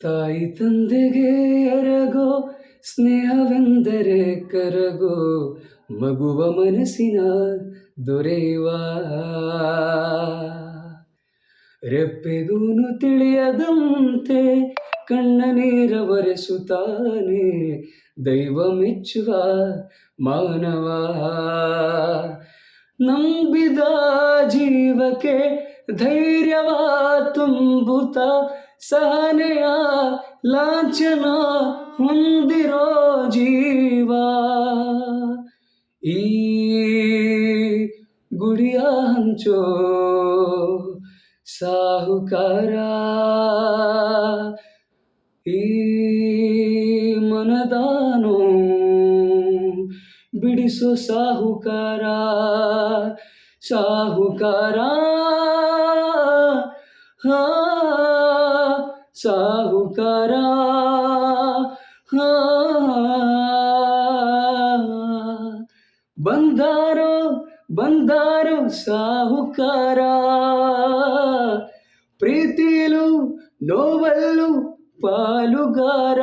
ತಾಯಿ ತಂದೆಗೆ ಎರಗೋ ಸ್ನೇಹವೆಂದರೆ ಕರಗೋ ಮಗುವ ಮನಸ್ಸಿನ ದೊರೆಯುವ ರೆಪ್ಪೆಗೂನು ತಿಳಿಯದಂತೆ ಕಣ್ಣ ನೀರ ಒರೆಸುತ್ತಾನೆ ದೈವ ಮೆಚ್ಚುವ ಮಾನವ ನಂಬಿದ ಜೀವಕ್ಕೆ ಧೈರ್ಯವ ತುಂಬುತ್ತ ಸಹನೆಯ ಲಾಂಛನ ಹೊಂದಿರೋ ಜೀವ ಈ ಗುಡಿಯ ಹಂಚೋ ಸಾಹುಕಾರ ಈ ಮನದಾನೋ ಬಿಡಿಸೋ ಸಾಹುಕಾರ ಸಾಹುಕಾರ ಹಾ ಸಾಹುಕಾರ ಹಾ ಬಂದಾರೋ ಬಂದಾರೋ ಸಾಹುಕಾರ ಪ್ರೀತಿಲು ನೋವಲ್ಲು ಪಾಲುಗಾರ